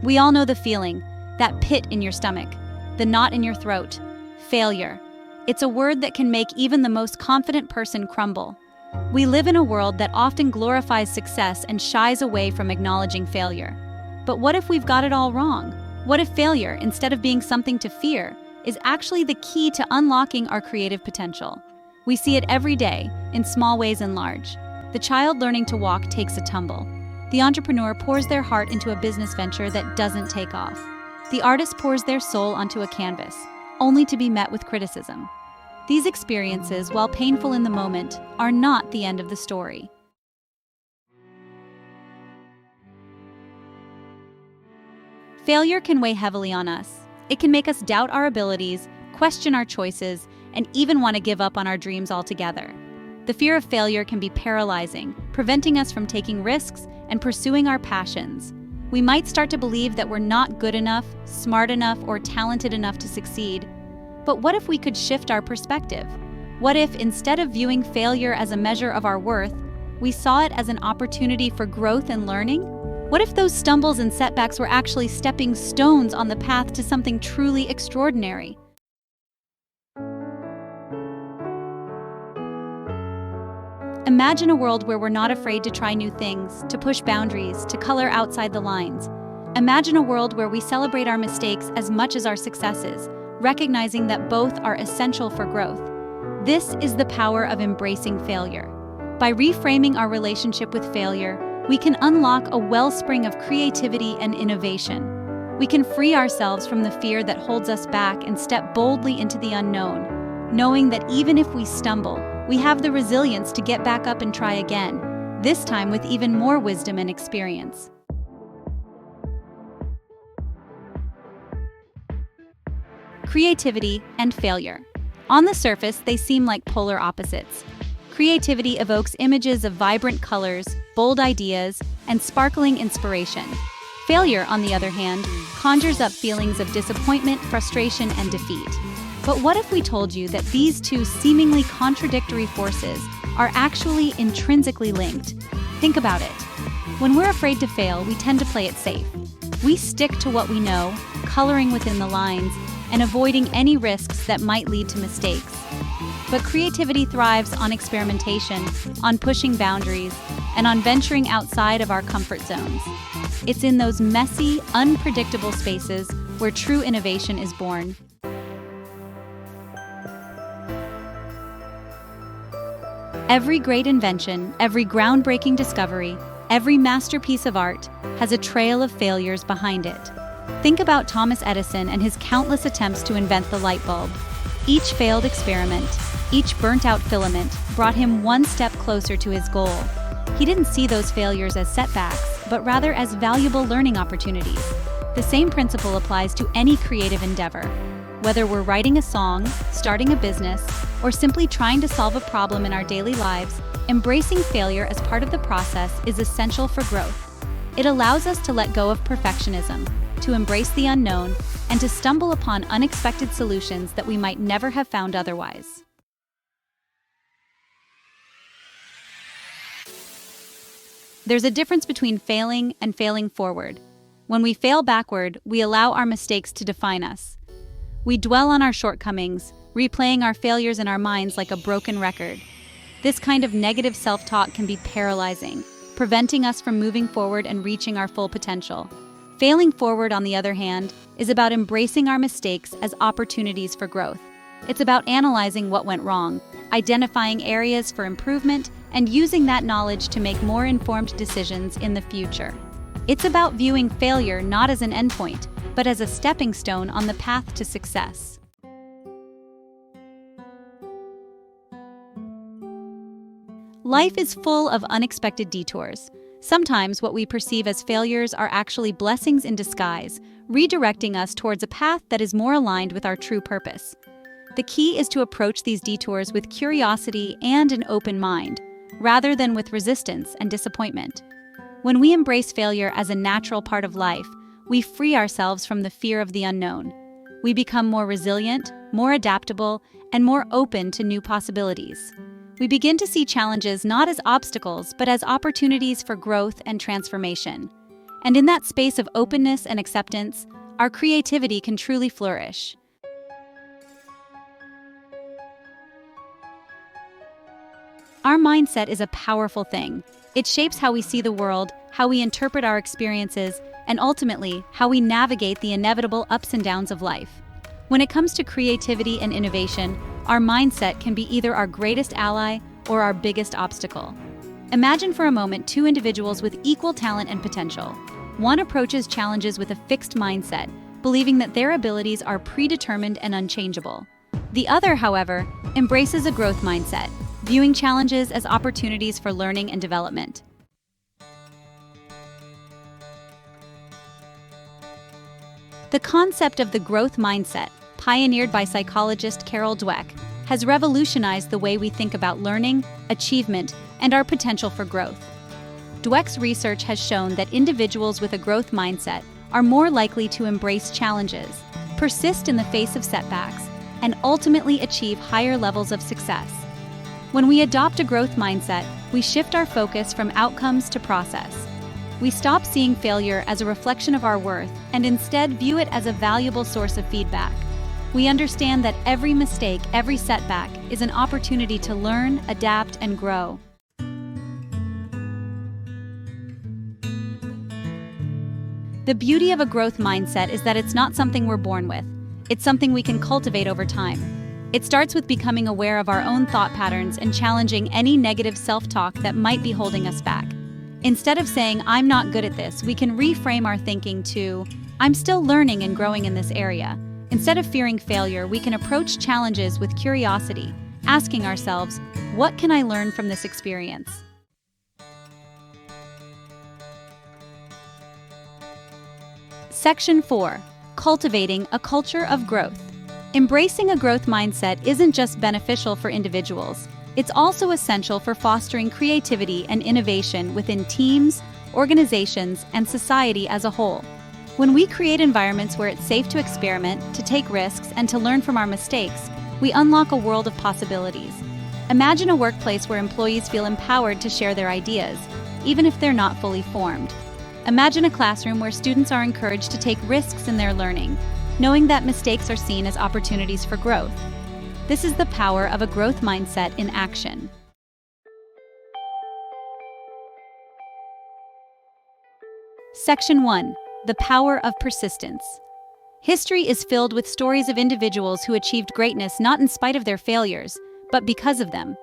We all know the feeling, that pit in your stomach, the knot in your throat. Failure. It's a word that can make even the most confident person crumble. We live in a world that often glorifies success and shies away from acknowledging failure. But what if we've got it all wrong? What if failure, instead of being something to fear, is actually the key to unlocking our creative potential? We see it every day, in small ways and large. The child learning to walk takes a tumble. The entrepreneur pours their heart into a business venture that doesn't take off. The artist pours their soul onto a canvas, only to be met with criticism. These experiences, while painful in the moment, are not the end of the story. Failure can weigh heavily on us. It can make us doubt our abilities, question our choices, and even want to give up on our dreams altogether. The fear of failure can be paralyzing, preventing us from taking risks and pursuing our passions. We might start to believe that we're not good enough, smart enough, or talented enough to succeed. But what if we could shift our perspective? What if, instead of viewing failure as a measure of our worth, we saw it as an opportunity for growth and learning? What if those stumbles and setbacks were actually stepping stones on the path to something truly extraordinary? Imagine a world where we're not afraid to try new things, to push boundaries, to color outside the lines. Imagine a world where we celebrate our mistakes as much as our successes, recognizing that both are essential for growth. This is the power of embracing failure. By reframing our relationship with failure, we can unlock a wellspring of creativity and innovation. We can free ourselves from the fear that holds us back and step boldly into the unknown, knowing that even if we stumble, we have the resilience to get back up and try again, this time with even more wisdom and experience. Creativity and failure. On the surface, they seem like polar opposites. Creativity evokes images of vibrant colors, bold ideas, and sparkling inspiration. Failure, on the other hand, conjures up feelings of disappointment, frustration, and defeat. But what if we told you that these two seemingly contradictory forces are actually intrinsically linked? Think about it. When we're afraid to fail, we tend to play it safe. We stick to what we know, coloring within the lines, and avoiding any risks that might lead to mistakes. But creativity thrives on experimentation, on pushing boundaries, and on venturing outside of our comfort zones. It's in those messy, unpredictable spaces where true innovation is born. Every great invention, every groundbreaking discovery, every masterpiece of art has a trail of failures behind it. Think about Thomas Edison and his countless attempts to invent the light bulb. Each failed experiment, each burnt-out filament, brought him one step closer to his goal. He didn't see those failures as setbacks, but rather as valuable learning opportunities. The same principle applies to any creative endeavor. Whether we're writing a song, starting a business, or simply trying to solve a problem in our daily lives, embracing failure as part of the process is essential for growth. It allows us to let go of perfectionism, to embrace the unknown, and to stumble upon unexpected solutions that we might never have found otherwise. There's a difference between failing and failing forward. When we fail backward, we allow our mistakes to define us. We dwell on our shortcomings, replaying our failures in our minds like a broken record. This kind of negative self-talk can be paralyzing, preventing us from moving forward and reaching our full potential. Failing forward, on the other hand, is about embracing our mistakes as opportunities for growth. It's about analyzing what went wrong, identifying areas for improvement, and using that knowledge to make more informed decisions in the future. It's about viewing failure not as an endpoint, but as a stepping stone on the path to success. Life is full of unexpected detours. Sometimes what we perceive as failures are actually blessings in disguise, redirecting us towards a path that is more aligned with our true purpose. The key is to approach these detours with curiosity and an open mind, rather than with resistance and disappointment. When we embrace failure as a natural part of life, we free ourselves from the fear of the unknown. We become more resilient, more adaptable, and more open to new possibilities. We begin to see challenges not as obstacles, but as opportunities for growth and transformation. And in that space of openness and acceptance, our creativity can truly flourish. Our mindset is a powerful thing. It shapes how we see the world, how we interpret our experiences, and ultimately, how we navigate the inevitable ups and downs of life. When it comes to creativity and innovation, our mindset can be either our greatest ally or our biggest obstacle. Imagine for a moment two individuals with equal talent and potential. One approaches challenges with a fixed mindset, believing that their abilities are predetermined and unchangeable. The other, however, embraces a growth mindset, viewing challenges as opportunities for learning and development. The concept of the growth mindset, pioneered by psychologist Carol Dweck, has revolutionized the way we think about learning, achievement, and our potential for growth. Dweck's research has shown that individuals with a growth mindset are more likely to embrace challenges, persist in the face of setbacks, and ultimately achieve higher levels of success. When we adopt a growth mindset, we shift our focus from outcomes to process. We stop seeing failure as a reflection of our worth and instead view it as a valuable source of feedback. We understand that every mistake, every setback, is an opportunity to learn, adapt, and grow. The beauty of a growth mindset is that it's not something we're born with. It's something we can cultivate over time. It starts with becoming aware of our own thought patterns and challenging any negative self-talk that might be holding us back. Instead of saying, "I'm not good at this," we can reframe our thinking to, "I'm still learning and growing in this area." Instead of fearing failure, we can approach challenges with curiosity, asking ourselves, "What can I learn from this experience?" Section 4. Cultivating a culture of growth. Embracing a growth mindset isn't just beneficial for individuals. It's also essential for fostering creativity and innovation within teams, organizations, and society as a whole. When we create environments where it's safe to experiment, to take risks, and to learn from our mistakes, we unlock a world of possibilities. Imagine a workplace where employees feel empowered to share their ideas, even if they're not fully formed. Imagine a classroom where students are encouraged to take risks in their learning, knowing that mistakes are seen as opportunities for growth. This is the power of a growth mindset in action. Section 1. The power of persistence. History is filled with stories of individuals who achieved greatness not in spite of their failures, but because of them.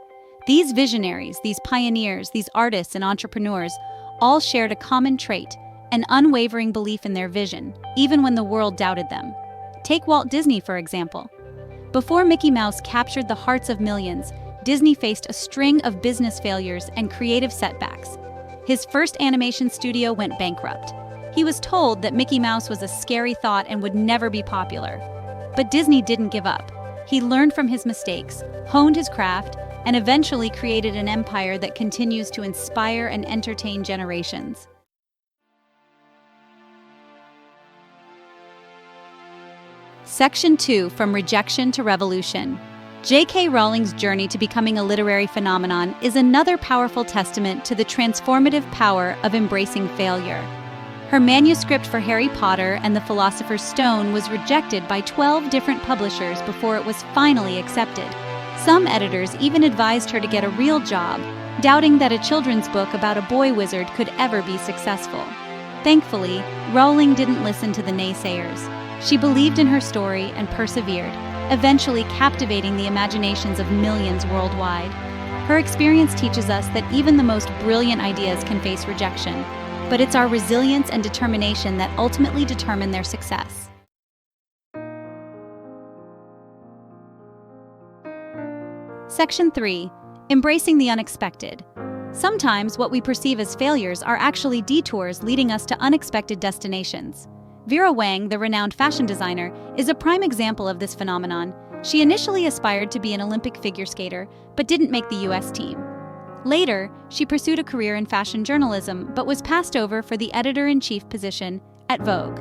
These visionaries, these pioneers, these artists and entrepreneurs all shared a common trait, an unwavering belief in their vision, even when the world doubted them. Take Walt Disney, for example. Before Mickey Mouse captured the hearts of millions, Disney faced a string of business failures and creative setbacks. His first animation studio went bankrupt. He was told that Mickey Mouse was a scary thought and would never be popular. But Disney didn't give up. He learned from his mistakes, honed his craft, and eventually created an empire that continues to inspire and entertain generations. Section 2. From Rejection to Revolution. J.K. Rowling's journey to becoming a literary phenomenon is another powerful testament to the transformative power of embracing failure. Her manuscript for Harry Potter and the Philosopher's Stone was rejected by 12 different publishers before it was finally accepted. Some editors even advised her to get a real job, doubting that a children's book about a boy wizard could ever be successful. Thankfully, Rowling didn't listen to the naysayers. She believed in her story and persevered, eventually captivating the imaginations of millions worldwide. Her experience teaches us that even the most brilliant ideas can face rejection, but it's our resilience and determination that ultimately determine their success. Section 3. Embracing the unexpected. Sometimes what we perceive as failures are actually detours leading us to unexpected destinations. Vera Wang, the renowned fashion designer, is a prime example of this phenomenon. She initially aspired to be an Olympic figure skater, but didn't make the US team. Later, she pursued a career in fashion journalism, but was passed over for the editor-in-chief position at Vogue.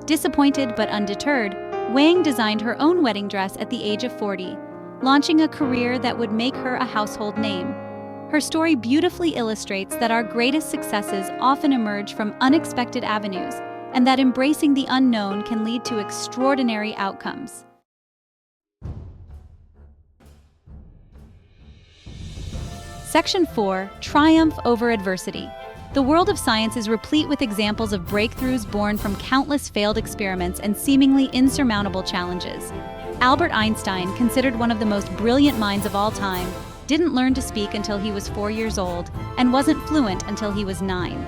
Disappointed but undeterred, Wang designed her own wedding dress at the age of 40, launching a career that would make her a household name. Her story beautifully illustrates that our greatest successes often emerge from unexpected avenues, and that embracing the unknown can lead to extraordinary outcomes. Section 4. Triumph over adversity. The world of science is replete with examples of breakthroughs born from countless failed experiments and seemingly insurmountable challenges. Albert Einstein, considered one of the most brilliant minds of all time, didn't learn to speak until he was 4 years old and wasn't fluent until he was 9.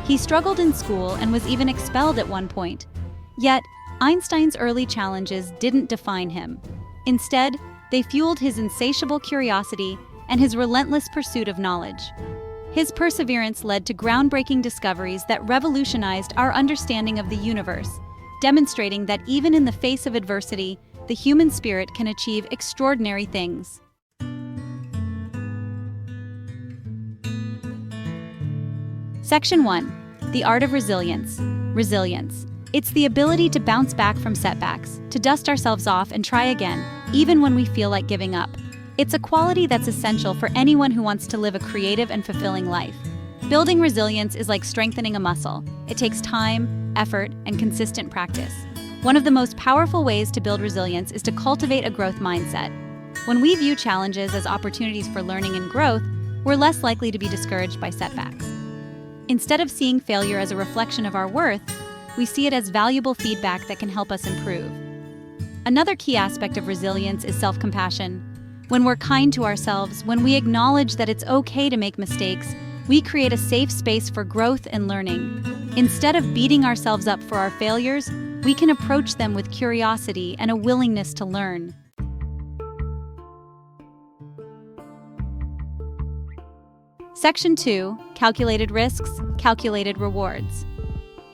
He struggled in school and was even expelled at one point. Yet, Einstein's early challenges didn't define him. Instead, they fueled his insatiable curiosity and his relentless pursuit of knowledge. His perseverance led to groundbreaking discoveries that revolutionized our understanding of the universe, demonstrating that even in the face of adversity, the human spirit can achieve extraordinary things. Section 1. The Art of Resilience. Resilience. It's the ability to bounce back from setbacks, to dust ourselves off and try again, even when we feel like giving up. It's a quality that's essential for anyone who wants to live a creative and fulfilling life. Building resilience is like strengthening a muscle. It takes time, effort, and consistent practice. One of the most powerful ways to build resilience is to cultivate a growth mindset. When we view challenges as opportunities for learning and growth, we're less likely to be discouraged by setbacks. Instead of seeing failure as a reflection of our worth, we see it as valuable feedback that can help us improve. Another key aspect of resilience is self-compassion. When we're kind to ourselves, when we acknowledge that it's okay to make mistakes, we create a safe space for growth and learning. Instead of beating ourselves up for our failures, we can approach them with curiosity and a willingness to learn. Section 2. Calculated risks, calculated rewards.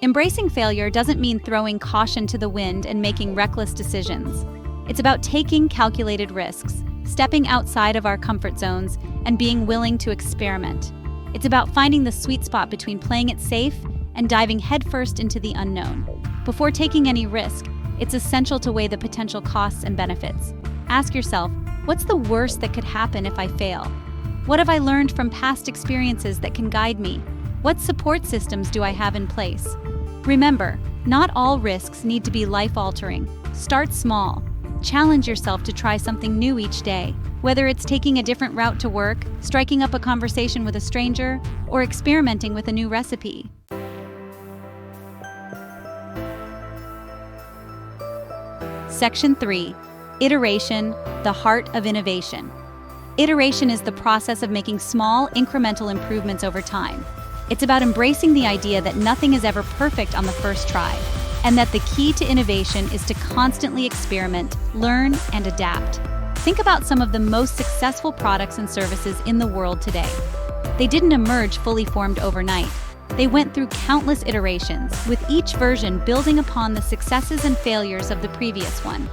Embracing failure doesn't mean throwing caution to the wind and making reckless decisions. It's about taking calculated risks, stepping outside of our comfort zones, and being willing to experiment. It's about finding the sweet spot between playing it safe and diving headfirst into the unknown. Before taking any risk, it's essential to weigh the potential costs and benefits. Ask yourself, what's the worst that could happen if I fail? What have I learned from past experiences that can guide me? What support systems do I have in place? Remember, not all risks need to be life-altering. Start small. Challenge yourself to try something new each day, whether it's taking a different route to work, striking up a conversation with a stranger, or experimenting with a new recipe. Section 3. Iteration, the heart of innovation. Iteration is the process of making small, incremental improvements over time. It's about embracing the idea that nothing is ever perfect on the first try, and that the key to innovation is to constantly experiment, learn, and adapt. Think about some of the most successful products and services in the world today. They didn't emerge fully formed overnight. They went through countless iterations, with each version building upon the successes and failures of the previous one.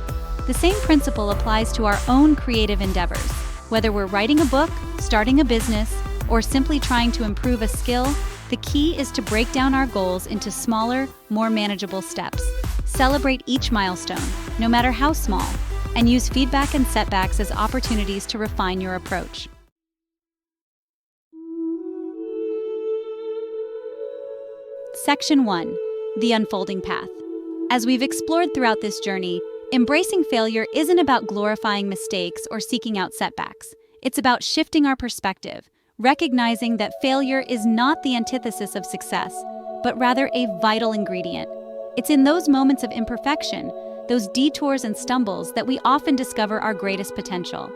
The same principle applies to our own creative endeavors. Whether we're writing a book, starting a business, or simply trying to improve a skill, the key is to break down our goals into smaller, more manageable steps. Celebrate each milestone, no matter how small, and use feedback and setbacks as opportunities to refine your approach. Section 1. The Unfolding Path. As we've explored throughout this journey, embracing failure isn't about glorifying mistakes or seeking out setbacks. It's about shifting our perspective, recognizing that failure is not the antithesis of success, but rather a vital ingredient. It's in those moments of imperfection, those detours and stumbles, that we often discover our greatest potential.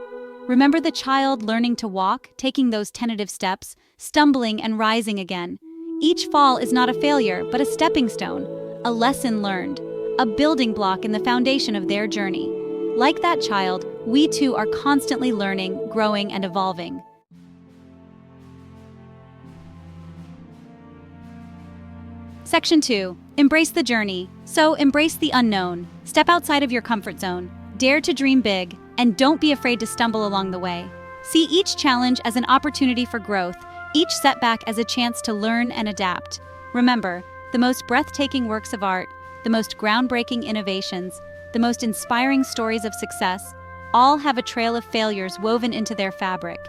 Remember the child learning to walk, taking those tentative steps, stumbling and rising again. Each fall is not a failure, but a stepping stone, a lesson learned, a building block in the foundation of their journey. Like that child, we too are constantly learning, growing, and evolving. Section 2. Embrace the journey. So embrace the unknown. Step outside of your comfort zone. Dare to dream big, and don't be afraid to stumble along the way. See each challenge as an opportunity for growth, each setback as a chance to learn and adapt. Remember, the most breathtaking works of art, the most groundbreaking innovations, the most inspiring stories of success, all have a trail of failures woven into their fabric.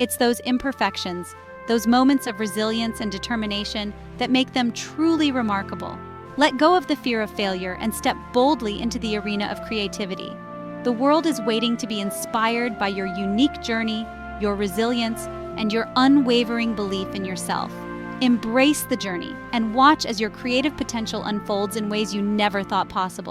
It's those imperfections, those moments of resilience and determination that make them truly remarkable. Let go of the fear of failure and step boldly into the arena of creativity. The world is waiting to be inspired by your unique journey, your resilience, and your unwavering belief in yourself. Embrace the journey and watch as your creative potential unfolds in ways you never thought possible.